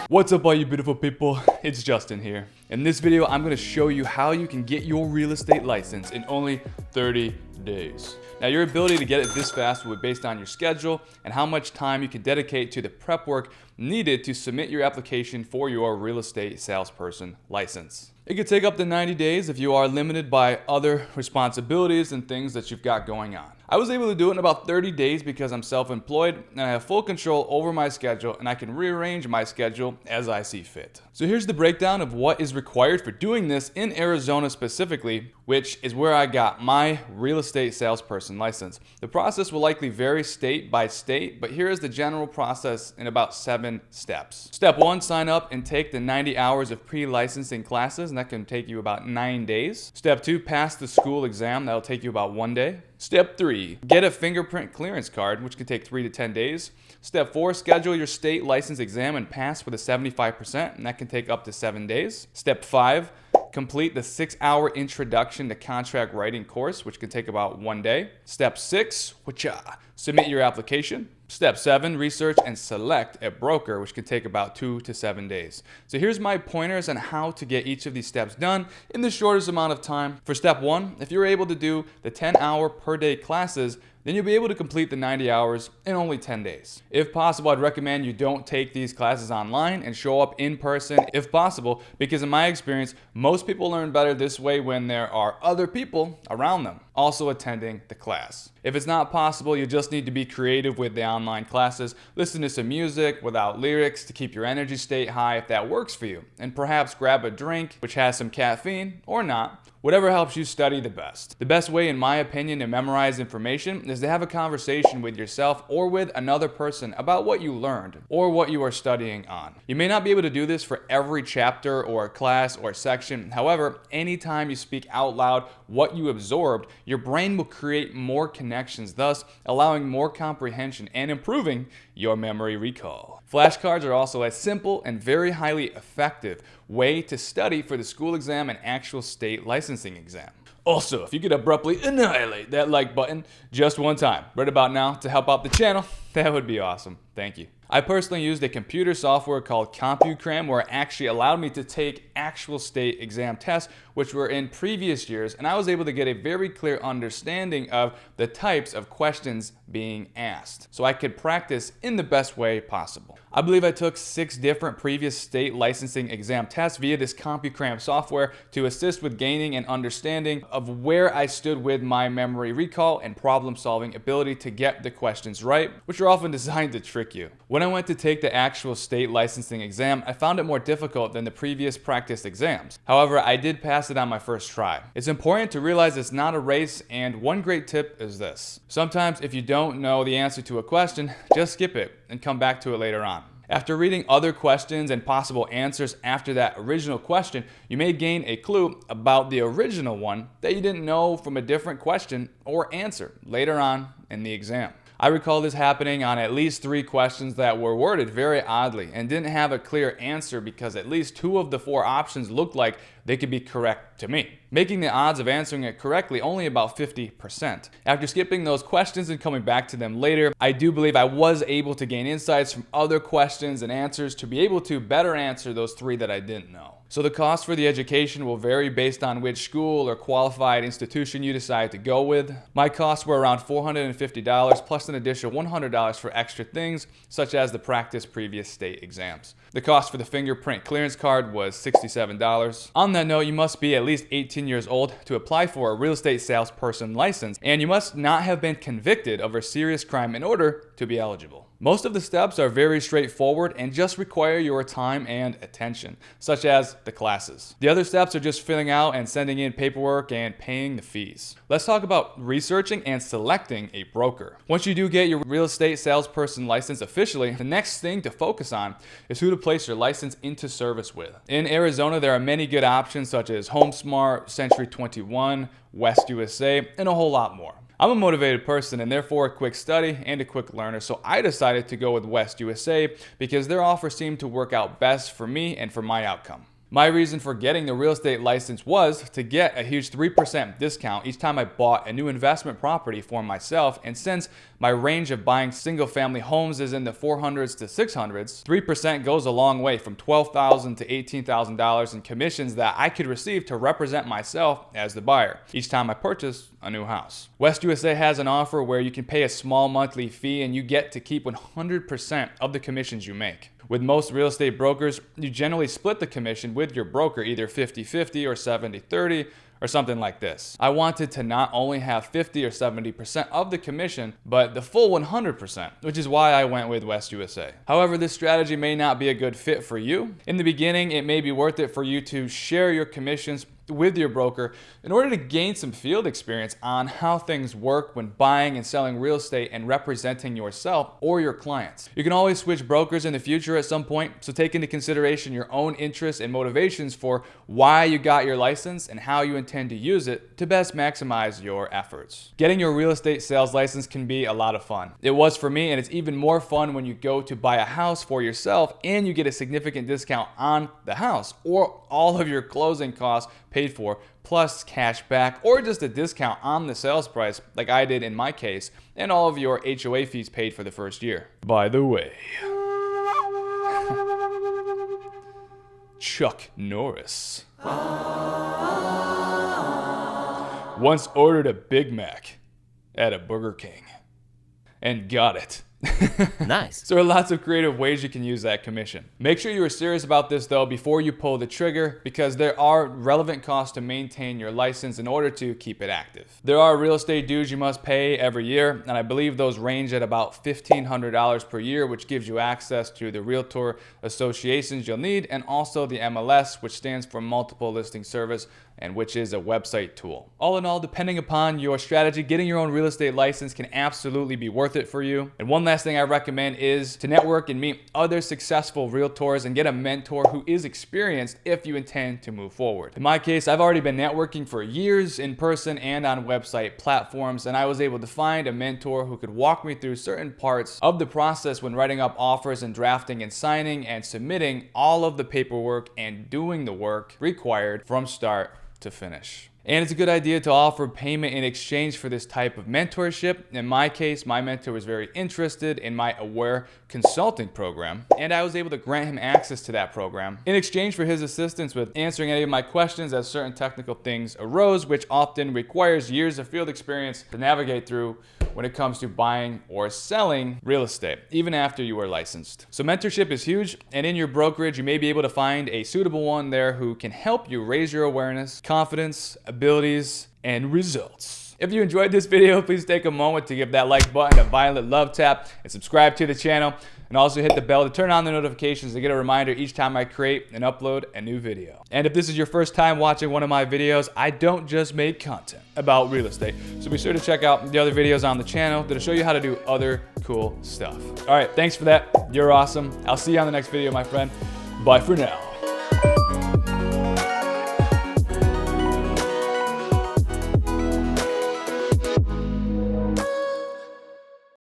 What's up all you beautiful people, it's Justin here. In this video I'm going to show you how you can get your real estate license in only 30 days. Now your ability to get it this fast will be based on your schedule and how much time you can dedicate to the prep work needed to submit your application for your real estate salesperson license. It could take up to 90 days if you are limited by other responsibilities and things that you've got going on. I was able to do it in about 30 days because I'm self-employed and I have full control over my schedule and I can rearrange my schedule as I see fit. So here's the breakdown of what is required for doing this in Arizona specifically, which is where I got my real estate salesperson license. The process will likely vary state by state, but here is the general process in about 7 steps. Step 1, sign up and take the 90 hours of pre-licensing classes, and that can take you about 9 days. Step 2, pass the school exam, that'll take you about 1 day. Step 3, get a fingerprint clearance card, which can take 3 to 10 days. Step 4, schedule your state license exam and pass with a 75%, and that can take up to 7 days. Step 5, complete the 6-hour introduction to contract writing course, which can take about 1 day. Step 6, submit your application. Step 7, research and select a broker, which can take about 2 to 7 days. So here's my pointers on how to get each of these steps done in the shortest amount of time. For step 1, if you're able to do the 10-hour per day classes, then you'll be able to complete the 90 hours in only 10 days. If possible, I'd recommend you don't take these classes online and show up in person if possible, because in my experience, most people learn better this way when there are other people around them also attending the class. If it's not possible, you just need to be creative with the online classes. Listen to some music without lyrics to keep your energy state high if that works for you. And perhaps grab a drink which has some caffeine or not. Whatever helps you study the best. The best way, in my opinion, to memorize information is to have a conversation with yourself or with another person about what you learned or what you are studying on. You may not be able to do this for every chapter or class or section. However, anytime you speak out loud what you absorbed, your brain will create more connections, thus allowing more comprehension and improving your memory recall. Flashcards are also a simple and very highly effective way to study for the school exam and actual state licensing exam. Also, if you could abruptly annihilate that like button just one time right about now to help out the channel, that would be awesome. Thank you. I personally used a computer software called CompuCram where it actually allowed me to take actual state exam tests, which were in previous years, and I was able to get a very clear understanding of the types of questions being asked, so I could practice in the best way possible. I believe I took 6 different previous state licensing exam tests via this CompuCram software to assist with gaining an understanding of where I stood with my memory recall and problem-solving ability to get the questions right, which are often designed to trick you. When I went to take the actual state licensing exam, I found it more difficult than the previous practice exams. However, I did pass it on my first try. It's important to realize it's not a race, and one great tip is this. Sometimes if you don't know the answer to a question, just skip it and come back to it later on. After reading other questions and possible answers after that original question, you may gain a clue about the original one that you didn't know from a different question or answer later on in the exam. I recall this happening on at least 3 questions that were worded very oddly and didn't have a clear answer because at least 2 of the 4 options looked like they could be correct to me, making the odds of answering it correctly only about 50%. After skipping those questions and coming back to them later, I do believe I was able to gain insights from other questions and answers to be able to better answer those 3 that I didn't know. So the cost for the education will vary based on which school or qualified institution you decide to go with. My costs were around $450 plus an additional $100 for extra things such as the practice previous state exams. The cost for the fingerprint clearance card was $67. On that note, you must be at least 18 years old to apply for a real estate salesperson license, and you must not have been convicted of a serious crime in order to be eligible. Most of the steps are very straightforward and just require your time and attention, such as the classes. The other steps are just filling out and sending in paperwork and paying the fees. Let's talk about researching and selecting a broker. Once you do get your real estate salesperson license officially, the next thing to focus on is who to place your license into service with. In Arizona, there are many good options such as HomeSmart, Century 21, West USA, and a whole lot more. I'm a motivated person and therefore a quick study and a quick learner, so I decided to go with West USA because their offer seemed to work out best for me and for my outcome. My reason for getting the real estate license was to get a huge 3% discount each time I bought a new investment property for myself, and since my range of buying single family homes is in the 400s to 600s, 3% goes a long way, from $12,000 to $18,000 in commissions that I could receive to represent myself as the buyer each time I purchase a new house. West USA has an offer where you can pay a small monthly fee and you get to keep 100% of the commissions you make. With most real estate brokers, you generally split the commission with your broker, either 50-50 or 70-30 or something like this. I wanted to not only have 50 or 70% of the commission, but the full 100%, which is why I went with West USA. However, this strategy may not be a good fit for you. In the beginning, it may be worth it for you to share your commissions with your broker in order to gain some field experience on how things work when buying and selling real estate and representing yourself or your clients. You can always switch brokers in the future at some point, so take into consideration your own interests and motivations for why you got your license and how you intend to use it to best maximize your efforts. Getting your real estate sales license can be a lot of fun. It was for me, and it's even more fun when you go to buy a house for yourself and you get a significant discount on the house, or all of your closing costs paid for, plus cash back, or just a discount on the sales price like I did in my case, and all of your HOA fees paid for the first year. By the way, Chuck Norris once ordered a Big Mac at a Burger King and got it. Nice. So there are lots of creative ways you can use that commission. Make sure you are serious about this though before you pull the trigger, because there are relevant costs to maintain your license in order to keep it active. There are real estate dues you must pay every year, and I believe those range at about $1,500 per year, which gives you access to the realtor associations you'll need, and also the MLS, which stands for Multiple Listing Service, and which is a website tool. All in all, depending upon your strategy, getting your own real estate license can absolutely be worth it for you. And one last thing I recommend is to network and meet other successful realtors and get a mentor who is experienced if you intend to move forward. In my case, I've already been networking for years in person and on website platforms, and I was able to find a mentor who could walk me through certain parts of the process when writing up offers and drafting and signing and submitting all of the paperwork and doing the work required from start to finish. And it's a good idea to offer payment in exchange for this type of mentorship. In my case, my mentor was very interested in my Aware consulting program, and I was able to grant him access to that program in exchange for his assistance with answering any of my questions as certain technical things arose, which often requires years of field experience to navigate through when it comes to buying or selling real estate, even after you are licensed. So mentorship is huge, and in your brokerage, you may be able to find a suitable one there who can help you raise your awareness, confidence, abilities, and results. If you enjoyed this video, please take a moment to give that like button a violent love tap and subscribe to the channel, and also hit the bell to turn on the notifications to get a reminder each time I create and upload a new video. And if this is your first time watching one of my videos, I don't just make content about real estate, so be sure to check out the other videos on the channel that'll show you how to do other cool stuff. All right, thanks for that. You're awesome. I'll see you on the next video, my friend. Bye for now.